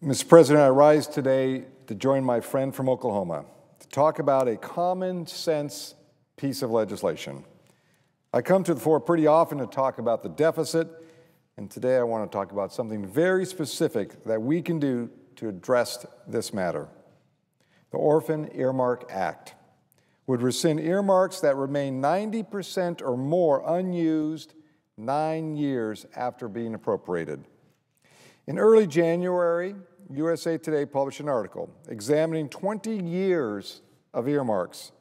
Mr. President, I rise today to join my friend from Oklahoma to talk about a common sense piece of legislation. I come to the floor pretty often to talk about the deficit, and today I want to talk about something very specific that we can do to address this matter. The Orphaned Earmarks Act would rescind earmarks that remain 90% or more unused 9 years after being appropriated. In early January, USA Today published an article examining 20 years of earmarks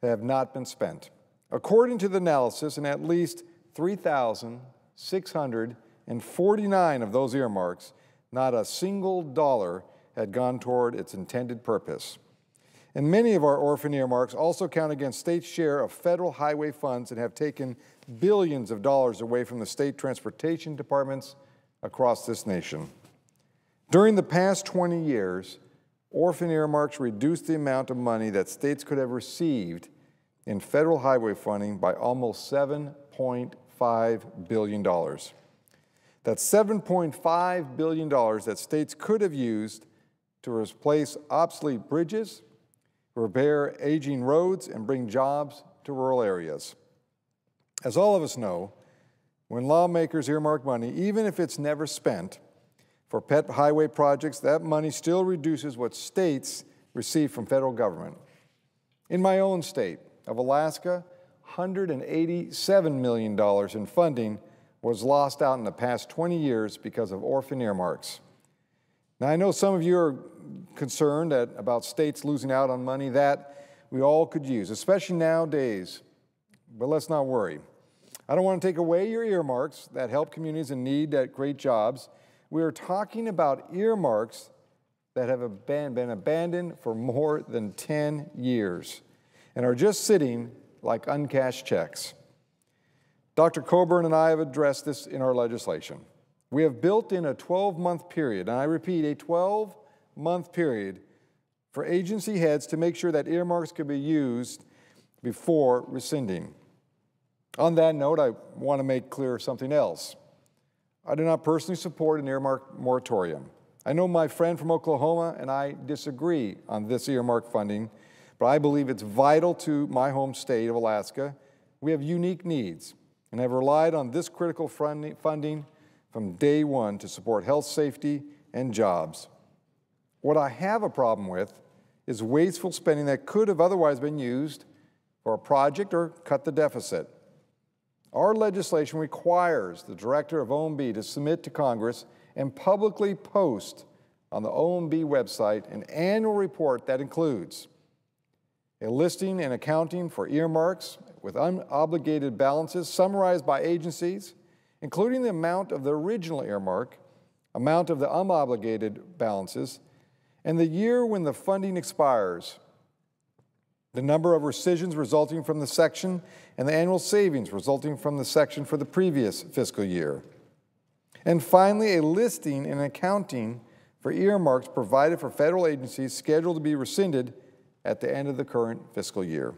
that have not been spent. According to the analysis, in at least 3,649 of those earmarks, not a single dollar had gone toward its intended purpose. And many of our orphan earmarks also count against states' share of federal highway funds and have taken billions of dollars away from the state transportation departments across this nation. During the past 20 years, orphan earmarks reduced the amount of money that states could have received in federal highway funding by almost $7.5 billion. That's $7.5 billion that states could have used to replace obsolete bridges, repair aging roads, and bring jobs to rural areas. As all of us know, when lawmakers earmark money, even if it's never spent, for pet highway projects, that money still reduces what states receive from federal government. In my own state of Alaska, $187 million in funding was lost out in the past 20 years because of orphan earmarks. Now, I know some of you are concerned about states losing out on money that we all could use, especially nowadays, but let's not worry. I don't want to take away your earmarks that help communities in need at great jobs. We are talking about earmarks that have been abandoned for more than 10 years and are just sitting like uncashed checks. Dr. Coburn and I have addressed this in our legislation. We have built in a 12-month period, and I repeat, a 12-month period for agency heads to make sure that earmarks can be used before rescinding. On that note, I want to make clear something else. I do not personally support an earmark moratorium. I know my friend from Oklahoma and I disagree on this earmark funding, but I believe it's vital to my home state of Alaska. We have unique needs and have relied on this critical funding from day one to support health, safety, and jobs. What I have a problem with is wasteful spending that could have otherwise been used for a project or cut the deficit. Our legislation requires the director of OMB to submit to Congress and publicly post on the OMB website an annual report that includes a listing and accounting for earmarks with unobligated balances summarized by agencies, including the amount of the original earmark, amount of the unobligated balances, and the year when the funding expires, the number of rescissions resulting from the section, and the annual savings resulting from the section for the previous fiscal year. And finally, a listing and accounting for earmarks provided for federal agencies scheduled to be rescinded at the end of the current fiscal year.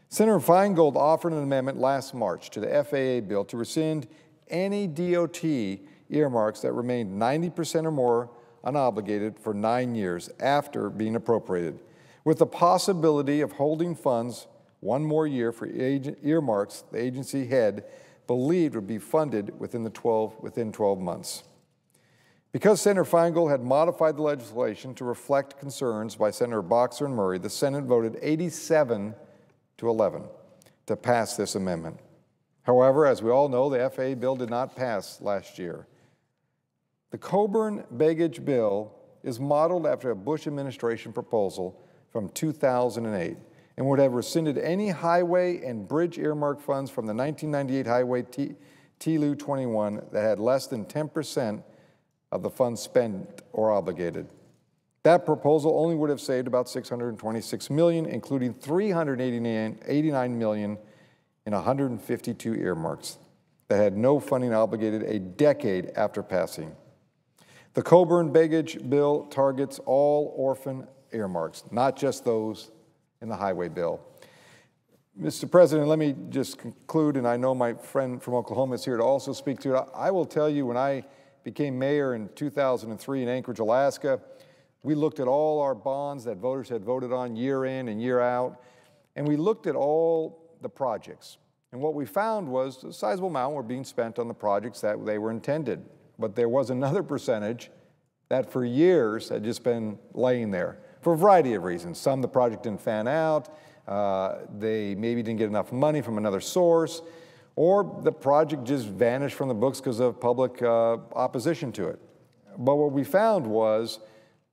Senator Feingold offered an amendment last March to the FAA bill to rescind any DOT earmarks that remained 90% or more unobligated for 9 years after being appropriated, with the possibility of holding funds one more year for earmarks the agency head believed would be funded within 12 months. Because Senator Feingold had modified the legislation to reflect concerns by Senator Boxer and Murray, the Senate voted 87-11 to pass this amendment. However, as we all know, the FAA bill did not pass last year. The Coburn-Begich bill is modeled after a Bush administration proposal from 2008 and would have rescinded any highway and bridge earmark funds from the 1998 Highway TLU 21 that had less than 10% of the funds spent or obligated. That proposal only would have saved about $626 million, including $389 million in 152 earmarks that had no funding obligated a decade after passing. The Coburn-Begich bill targets all orphan earmarks, not just those in the highway bill. Mr. President, let me just conclude, and I know my friend from Oklahoma is here to also speak to it. I will tell you, when I became mayor in 2003 in Anchorage, Alaska, we looked at all our bonds that voters had voted on year in and year out, and we looked at all the projects. And what we found was a sizable amount were being spent on the projects that they were intended. But there was another percentage that for years had just been laying there for a variety of reasons. Some, the project didn't fan out, they maybe didn't get enough money from another source, or the project just vanished from the books because of public opposition to it. But what we found was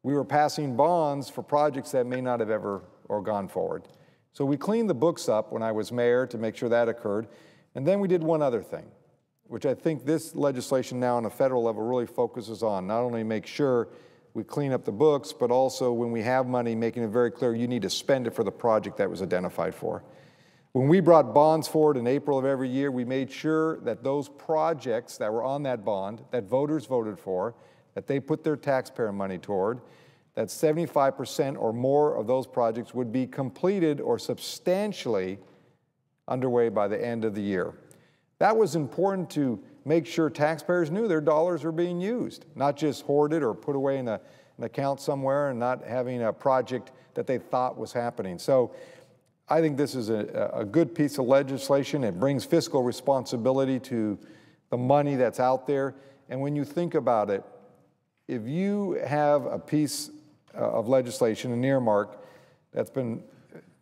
we were passing bonds for projects that may not have ever or gone forward. So we cleaned the books up when I was mayor to make sure that occurred. And then we did one other thing, which I think this legislation now on a federal level really focuses on. Not only make sure we clean up the books, but also when we have money, making it very clear you need to spend it for the project that was identified for. When we brought bonds forward in April of every year, we made sure that those projects that were on that bond, that voters voted for, that they put their taxpayer money toward, that 75% or more of those projects would be completed or substantially underway by the end of the year. That was important to make sure taxpayers knew their dollars were being used, not just hoarded or put away in an account somewhere and not having a project that they thought was happening. So I think this is a good piece of legislation. It brings fiscal responsibility to the money that's out there. And when you think about it, if you have a piece of legislation, an earmark, that's been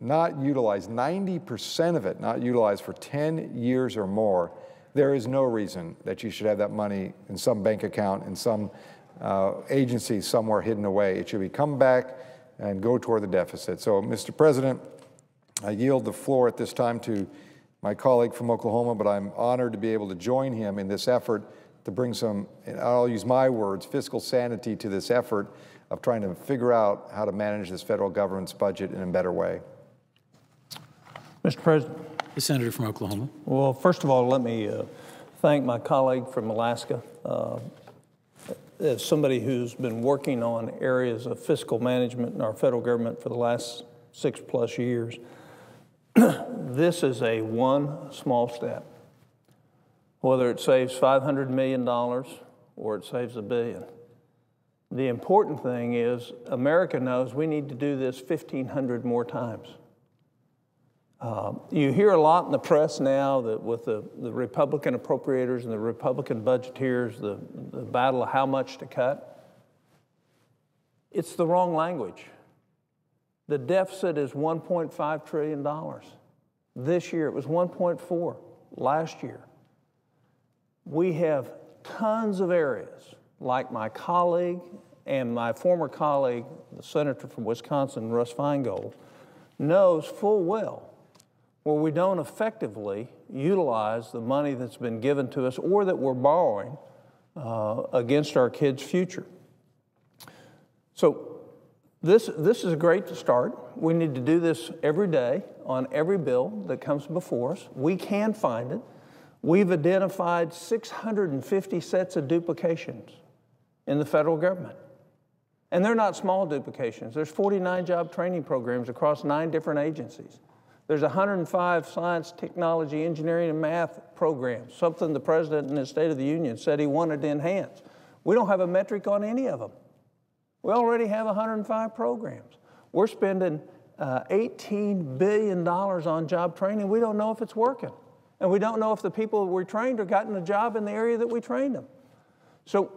not utilized, 90% of it not utilized for 10 years or more, there is no reason that you should have that money in some bank account, in some agency somewhere hidden away. It should be come back and go toward the deficit. So, Mr. President, I yield the floor at this time to my colleague from Oklahoma, but I'm honored to be able to join him in this effort to bring some, and I'll use my words, fiscal sanity to this effort of trying to figure out how to manage this federal government's budget in a better way. Mr. President. The senator from Oklahoma. Well, first of all, let me thank my colleague from Alaska. As somebody who's been working on areas of fiscal management in our federal government for the last 6+ years, this is a one small step. Whether it saves $500 million or it saves $1 billion. The important thing is America knows we need to do this 1,500 more times. You hear a lot in the press now that with the Republican appropriators and the Republican budgeteers, the battle of how much to cut. It's the wrong language. The deficit is $1.5 trillion. This year it was 1.4 last year. We have tons of areas, like my colleague and my former colleague, the senator from Wisconsin, Russ Feingold, knows full well, where we don't effectively utilize the money that's been given to us or that we're borrowing against our kids' future. So this is a great start. We need to do this every day on every bill that comes before us. We can find it. We've identified 650 sets of duplications in the federal government. And they're not small duplications. There's 49 job training programs across 9 different agencies. There's 105 science, technology, engineering, and math programs, something the President in his State of the Union said he wanted to enhance. We don't have a metric on any of them. We already have 105 programs. We're spending $18 billion on job training. We don't know if it's working. And we don't know if the people we trained are gotten a job in the area that we trained them. So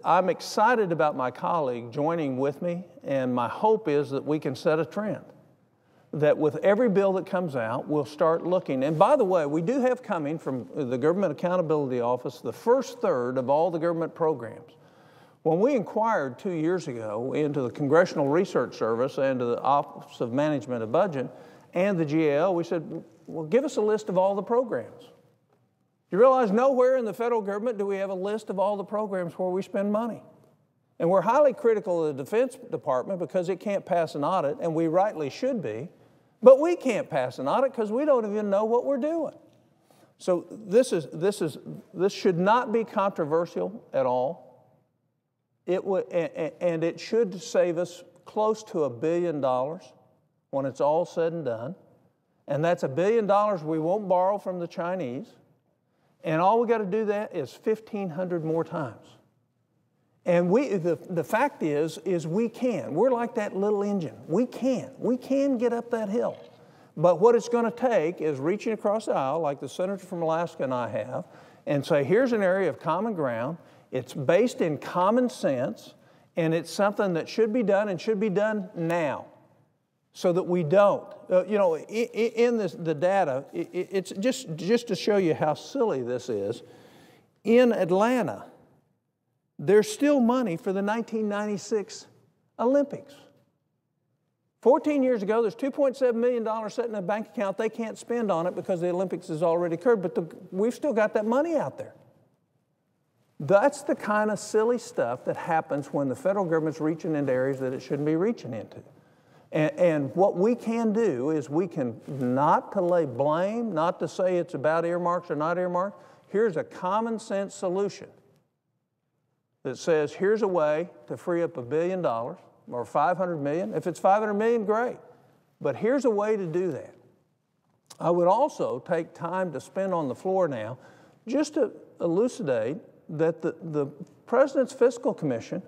I'm excited about my colleague joining with me, and my hope is that we can set a trend. That with every bill that comes out, we'll start looking. And by the way, we do have coming from the Government Accountability Office the first third of all the government programs. When we inquired 2 years ago into the Congressional Research Service and to the Office of Management and Budget and the GAO, we said, well, give us a list of all the programs. You realize nowhere in the federal government do we have a list of all the programs where we spend money. And we're highly critical of the Defense Department because it can't pass an audit, and we rightly should be. But we can't pass an audit because we don't even know what we're doing. So this should not be controversial at all. And it should save us close to $1 billion when it's all said and done. And that's $1 billion we won't borrow from the Chinese. And all we got to do that is 1,500 more times. And the fact is we can. We're like that little engine. We can get up that hill. But what it's going to take is reaching across the aisle, like the senator from Alaska and I have, and say, here's an area of common ground. It's based in common sense, and it's something that should be done and should be done now, so that we don't. In the data, it's just to show you how silly this is. In Atlanta, there's still money for the 1996 Olympics. 14 years ago, there's $2.7 million sitting in a bank account they can't spend on it because the Olympics has already occurred, but we've still got that money out there. That's the kind of silly stuff that happens when the federal government's reaching into areas that it shouldn't be reaching into. And what we can do is we can not to lay blame, not to say it's about earmarks or not earmarks. Here's a common sense solution that says, here's a way to free up $1 billion or $500 million. If it's $500 million, great. But here's a way to do that. I would also take time to spend on the floor now just to elucidate that the President's Fiscal Commission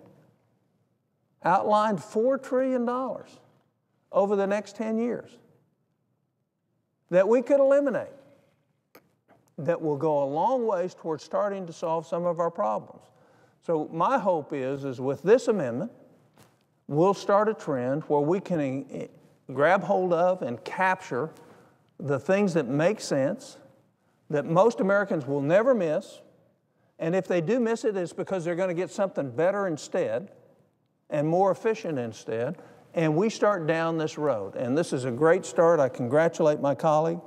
outlined $4 trillion over the next 10 years that we could eliminate, that will go a long ways towards starting to solve some of our problems. So my hope is with this amendment, we'll start a trend where we can grab hold of and capture the things that make sense, that most Americans will never miss, and if they do miss it, it's because they're going to get something better instead and more efficient instead, and we start down this road. And this is a great start. I congratulate my colleague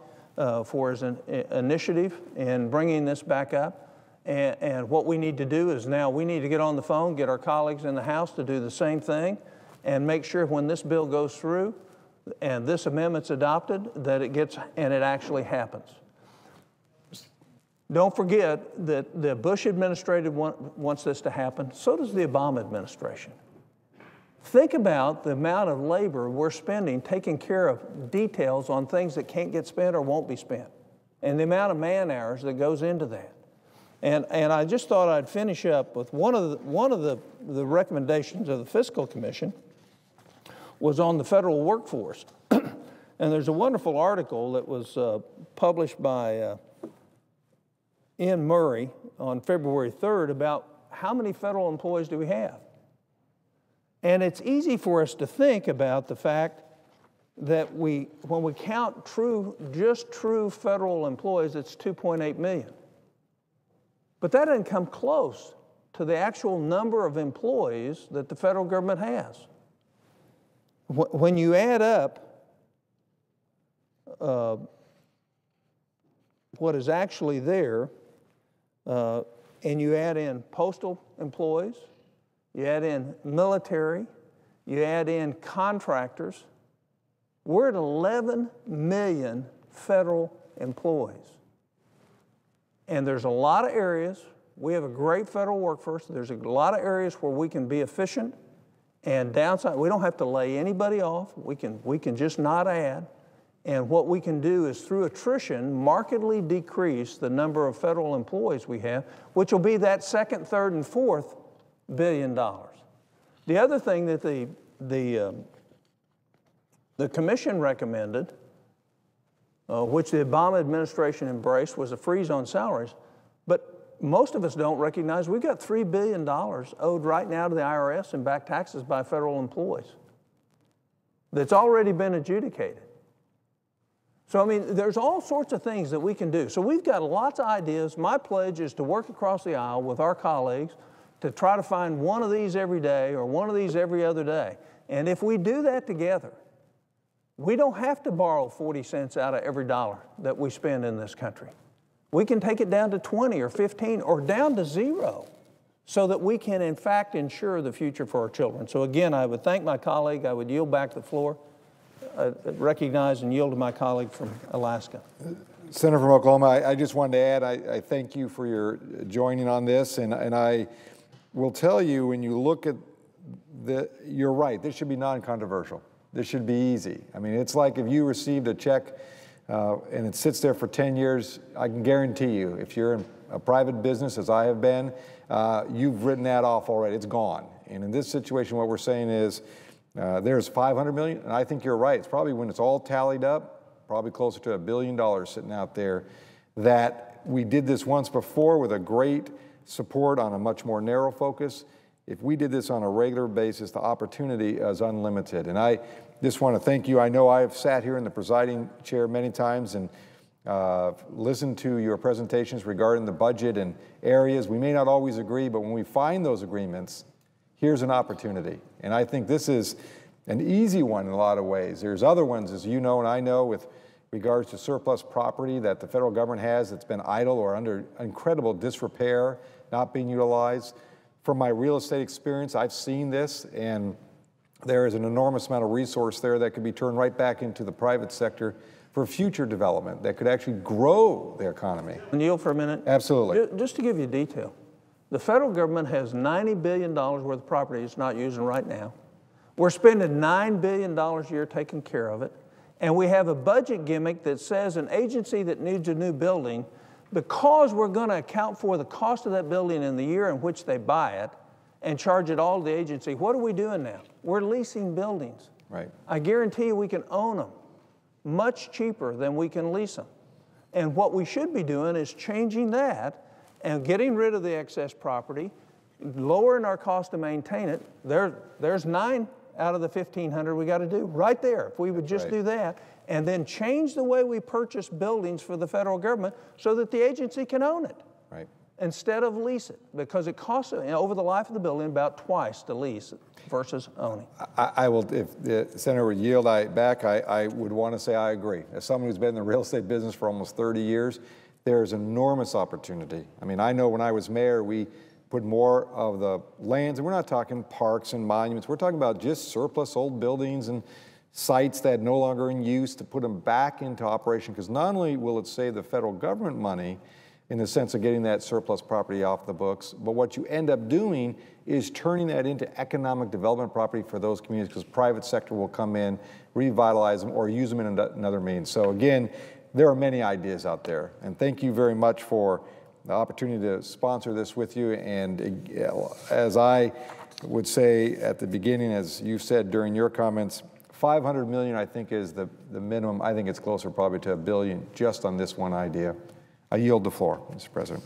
for his initiative in bringing this back up. And what we need to do is now we need to get on the phone, get our colleagues in the House to do the same thing, and make sure when this bill goes through and this amendment's adopted that it actually happens. Don't forget that the Bush administration wants this to happen. So does the Obama administration. Think about the amount of labor we're spending taking care of details on things that can't get spent or won't be spent, and the amount of man hours that goes into that. And I just thought I'd finish up with one of the recommendations of the Fiscal Commission was on the federal workforce. And there's a wonderful article that was published by Ian Murray on February 3rd about how many federal employees do we have. And it's easy for us to think about the fact that when we count just true federal employees, it's 2.8 million. But that doesn't come close to the actual number of employees that the federal government has. When you add up what is actually there, and you add in postal employees, you add in military, you add in contractors, we're at 11 million federal employees. And there's a lot of areas, we have a great federal workforce, there's a lot of areas where we can be efficient and downside. We don't have to lay anybody off, we can just not add. And what we can do is through attrition, markedly decrease the number of federal employees we have, which will be that second, third, and fourth $1 billion. The other thing that the commission recommended, which the Obama administration embraced, was a freeze on salaries. But most of us don't recognize we've got $3 billion owed right now to the IRS in back taxes by federal employees that's already been adjudicated. So, I mean, there's all sorts of things that we can do. So we've got lots of ideas. My pledge is to work across the aisle with our colleagues to try to find one of these every day or one of these every other day. And if we do that together, we don't have to borrow 40 cents out of every dollar that we spend in this country. We can take it down to 20 or 15 or down to 0 so that we can, in fact, ensure the future for our children. So again, I would thank my colleague. I would yield back the floor. Recognize and yield to my colleague from Alaska. Senator from Oklahoma, I just wanted to add, I thank you for your joining on this, and I will tell you, when you look at you're right, this should be non-controversial. This should be easy. I mean, it's like if you received a check and it sits there for 10 years, I can guarantee you, if you're a private business, as I have been, you've written that off already. It's gone. And in this situation, what we're saying is there's $500 million, and I think you're right. It's probably, when it's all tallied up, probably closer to $1 billion sitting out there, that we did this once before with a great support on a much more narrow focus. If we did this on a regular basis, the opportunity is unlimited. And I just want to thank you. I know I've sat here in the presiding chair many times and listened to your presentations regarding the budget and areas. We may not always agree, but when we find those agreements, here's an opportunity. And I think this is an easy one in a lot of ways. There's other ones, as you know and I know, with regards to surplus property that the federal government has that's been idle or under incredible disrepair, not being utilized. From my real estate experience, I've seen this, and there is an enormous amount of resource there that could be turned right back into the private sector for future development that could actually grow the economy. Neil, for a minute? Absolutely. Just to give you detail, the federal government has $90 billion worth of property it's not using right now. We're spending $9 billion a year taking care of it, and we have a budget gimmick that says an agency that needs a new building, because we're going to account for the cost of that building in the year in which they buy it and charge it all to the agency, what are we doing now? We're leasing buildings. Right. I guarantee you we can own them much cheaper than we can lease them. And what we should be doing is changing that and getting rid of the excess property, lowering our cost to maintain it. There's 9 out of the 1,500 we got to do right there. If we would just do that, and then change the way we purchase buildings for the federal government so that the agency can own it. Right. Instead of lease it, because it costs, over the life of the building, about twice to lease it versus owning. I will, if the Senator would yield back, I would want to say I agree. As someone who's been in the real estate business for almost 30 years, there's enormous opportunity. I mean, I know when I was mayor, we put more of the lands, and we're not talking parks and monuments, we're talking about just surplus old buildings and sites that no longer are in use, to put them back into operation, because not only will it save the federal government money in the sense of getting that surplus property off the books, but what you end up doing is turning that into economic development property for those communities, because private sector will come in, revitalize them, or use them in another means. So again, there are many ideas out there, and thank you very much for the opportunity to sponsor this with you. And as I would say at the beginning, as you said during your comments, 500 million, I think, is the minimum. I think it's closer probably to $1 billion just on this one idea. I yield the floor, Mr. President.